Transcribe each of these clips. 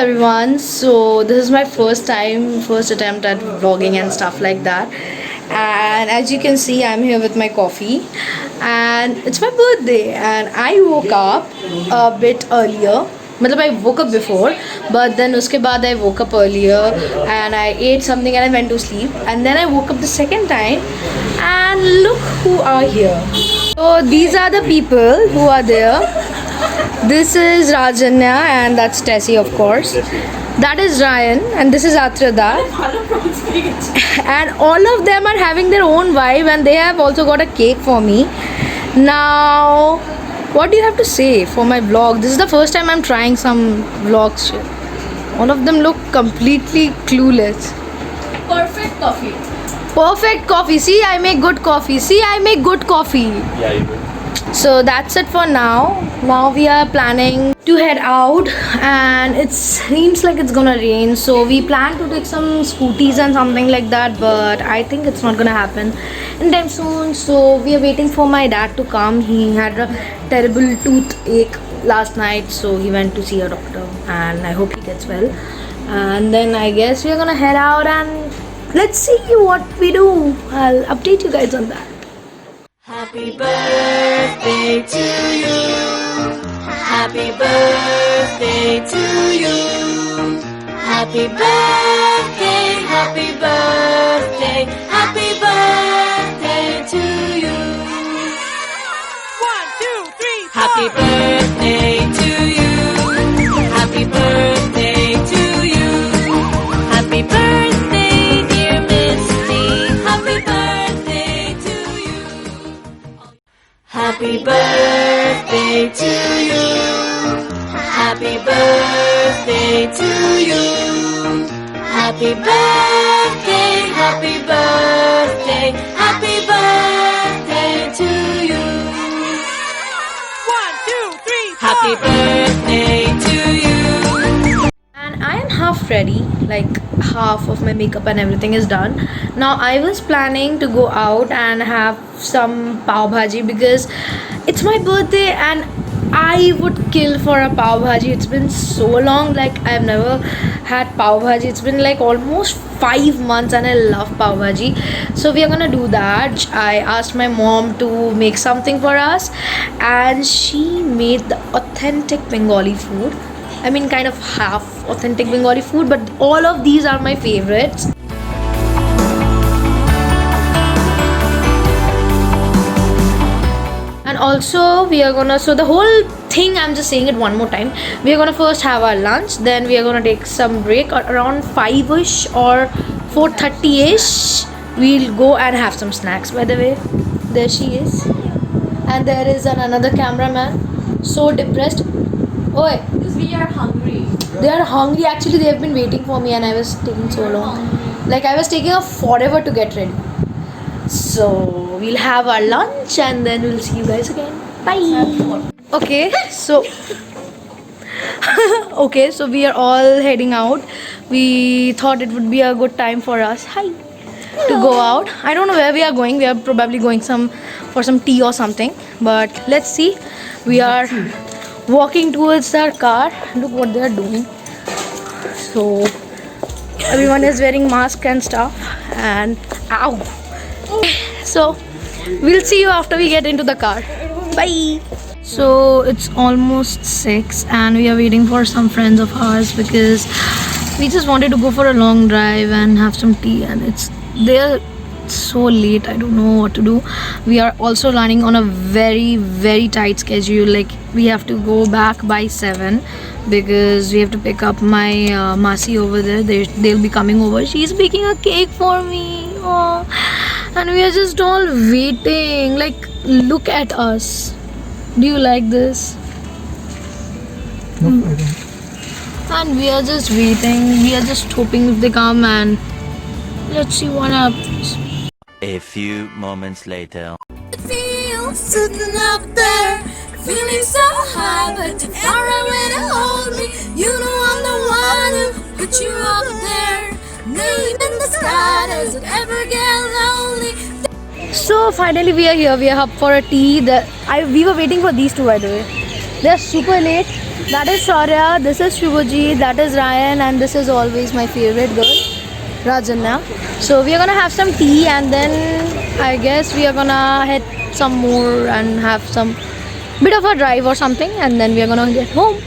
everyone. So this is my first attempt at vlogging and stuff like that. And as you can see, I'm here with my coffee, and it's my birthday. And I woke up a bit earlier. मतलब I woke up before, but then उसके बाद I woke up earlier and I ate something and I went to sleep. And then I woke up the second time, and look who are here. So these are the people who are there. This is Rajanya and that's Tessie, of course. That is Ryan and this is Atrada. And all of them are having their own vibe and they have also got a cake for me. Now, what do you have to say for my vlog? This is the first time I'm trying some vlog shit. All of them look completely clueless. Perfect coffee. Perfect coffee. See, I make good coffee. Yeah, you do. So that's it for now. Now we are planning to head out and it seems like it's gonna rain, so we plan to take some scooties and something like that, but I think it's not gonna happen anytime soon. So we are waiting for my dad to come. He had a terrible toothache last night, so he went to see a doctor and I hope he gets well. And then I guess we are gonna head out and let's see what we do. I'll update you guys on that. Happy birthday to you. Happy birthday to you. Happy birthday, happy birthday, happy birthday to you. 1, 2, 3, 4. Happy birthday to you. Happy birthday to you. Happy birthday, dear Misty. Happy birthday to you. Happy birthday to you. Happy birthday to you. Happy birthday, happy birthday, happy birthday to you. 1, 2, 3, 4. Happy birthday to you. And I am half ready, like half of my makeup and everything is done. Now I was planning to go out and have some pav bhaji because it's my birthday and I would kill for a pav bhaji. It's been so long, like I've never had pav bhaji. It's been like almost 5 months and I love pav bhaji. So we are gonna do that. I asked my mom to make something for us and she made the authentic Bengali food. I mean, kind of half authentic Bengali food, but all of these are my favorites. And also we are gonna, so the whole thing, I'm just saying it one more time, we are gonna first have our lunch, then we are gonna take some break around 5ish or 4:30ish. We'll go and have some snacks. By the way, there she is, and there is another cameraman, so depressed. Oi, Because we are hungry. they are hungry. Actually, they have been waiting for me and I was taking so long. Like I was taking a forever to get ready. So we'll have our lunch and then we'll see you guys again. Bye. Okay, so okay, so we are all heading out. We thought it would be a good time for us. Hi. To go out. I don't know where we are going. We are probably going for some tea or something. But let's see. We are walking towards our car. Look what they are doing. So everyone is wearing mask and stuff. And ow. So we'll see you after we get into the car. Bye. So it's almost 6 and we are waiting for some friends of ours because we just wanted to go for a long drive and have some tea, and they're so late. I don't know what to do. We are also running on a very, very tight schedule. Like we have to go back by 7 because we have to pick up my Masi over there. They'll be coming over. She's baking a cake for me. Oh. And we are just all waiting. Like, look at us. Do you like this? No, I don't. And we are just waiting. We are just hoping if they come and let's see what happens. A few moments later. It feels sitting up there, feeling so high, but too far away to hold me. You know I'm the one who put you up there. Name in the sky, does it ever get lonely? So finally we are here. We are up for a tea. We were waiting for these two, by the way. They are super late. That is Shaurya, this is Shubhaji, that is Ryan, and this is always my favorite girl, Rajanya. So we are gonna have some tea and then I guess we are gonna head some more and have some bit of a drive or something, and then we are gonna get home.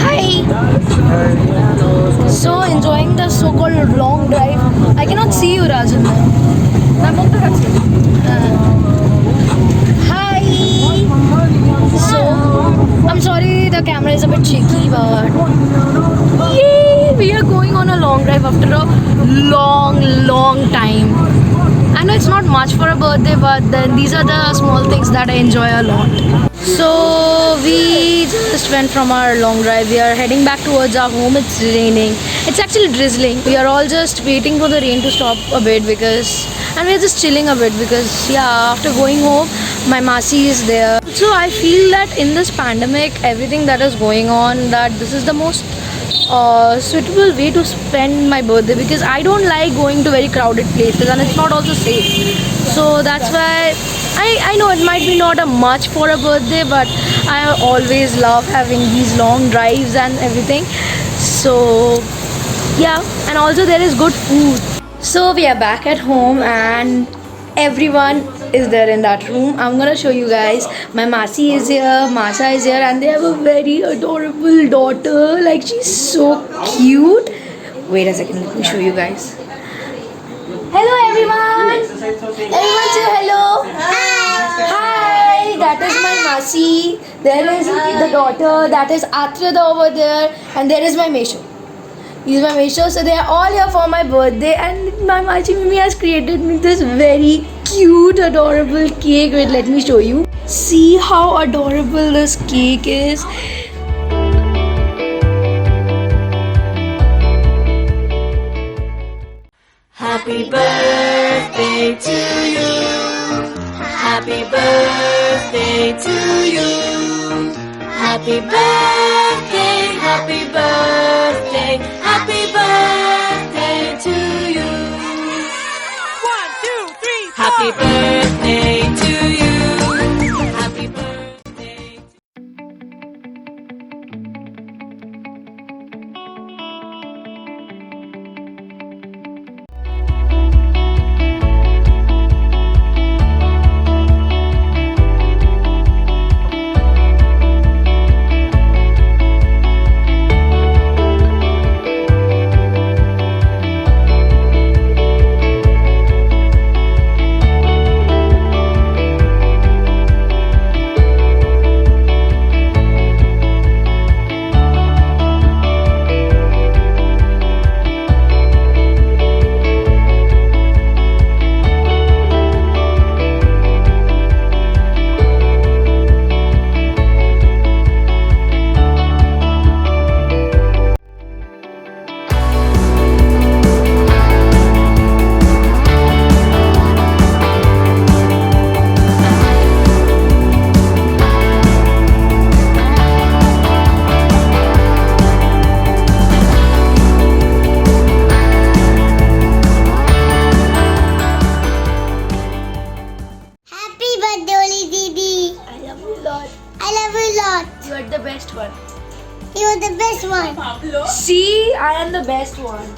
Hi. So enjoying the so-called long drive. I cannot see you, Rajan. Hi. So I'm sorry the camera is a bit shaky, but yay, we are going on a long drive after a long time. I know it's not much for a birthday, but then these are the small things that I enjoy a lot. So we just went from our long drive. We are heading back towards our home. It's raining. It's actually drizzling. We are all just waiting for the rain to stop a bit and we're just chilling a bit because after going home, my Masi is there. So I feel that in this pandemic, everything that is going on, that this is the most suitable way to spend my birthday, because I don't like going to very crowded places and it's not also safe. So that's why I know it might be not a much for a birthday, but I always love having these long drives and everything. So and also there is good food. So we are back at home and everyone is there in that room. I'm gonna show you guys. My Masi is here, Masha is here, and they have a very adorable daughter. Like, she's so cute. Wait a second, let me show you guys. Hello everyone. Everyone say hello. Hi. That is my Masi. There is the daughter. That is Atrida over there, and there is my Mesho. He's my Mesho. So they are all here for my birthday, and my Machi Mimi has created me this very cute, adorable cake. Wait, let me show you. See how adorable this cake is. Happy birthday to you. Happy birthday to you. Happy birthday, happy birthday, happy birthday to you. 1, 2, 3, 4. Happy birthday to you. Happy birthday. You are the best one. You are the best one. See, I am the best one.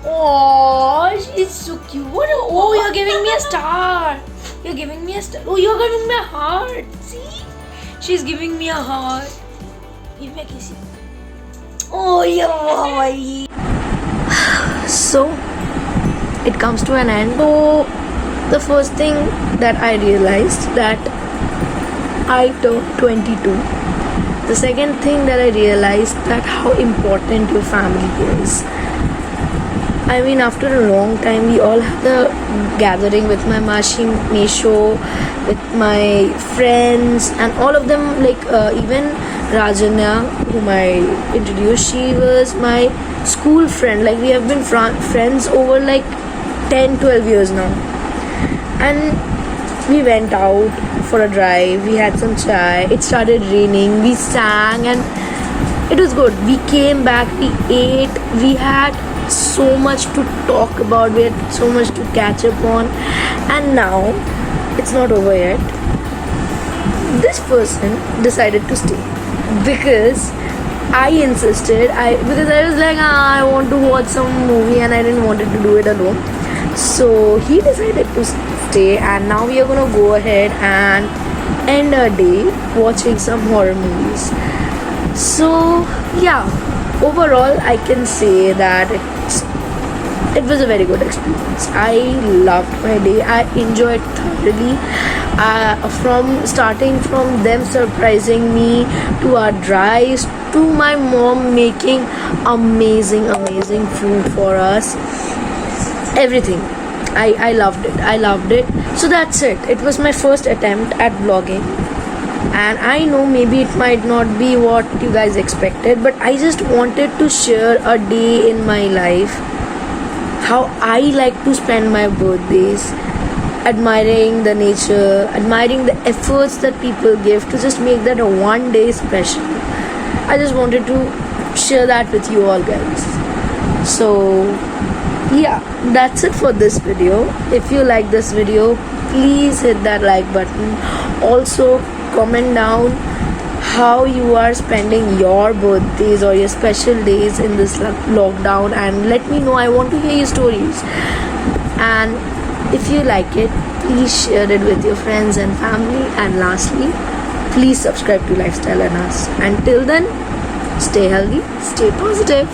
Oh, she's so cute. What? Oh, you're giving me a star. You're giving me a star. Oh, you're giving me a heart. See? She's giving me a heart. Give me a kiss. Oh, yeah. So, it comes to an end. So, the first thing that I realized that I turned 22. The second thing that I realized that how important your family is. I mean, after a long time, we all have the gathering with my Mashi Mesho, with my friends, and all of them, like even Rajanya, whom I introduced, she was my school friend. Like, we have been friends over like 10-12 years now. And we went out for a drive, we had some chai, it started raining, we sang, and it was good. We came back, we ate, we had so much to talk about, we had so much to catch up on, and now it's not over yet. This person decided to stay because I insisted. Because I was like, I want to watch some movie and I didn't want to do it alone. So he decided to stay, and now we are gonna go ahead and end our day watching some horror movies. So yeah, overall I can say that it was a very good experience. I loved my day. I enjoyed thoroughly. From starting from them surprising me to our drives to my mom making amazing food for us. Everything. I loved it. I loved it. So that's it. It was my first attempt at vlogging. And I know maybe it might not be what you guys expected, but I just wanted to share a day in my life, how I like to spend my birthdays, admiring the nature, admiring the efforts that people give to just make that a one day special. I just wanted to share that with you all guys. So yeah, that's it for this video. If you like this video, please hit that like button. Also comment down how you are spending your birthdays or your special days in this lockdown, and let me know. I want to hear your stories. And if you like it, please share it with your friends and family. And lastly, please subscribe to Lifestyle and Us. Until then, stay healthy, stay positive.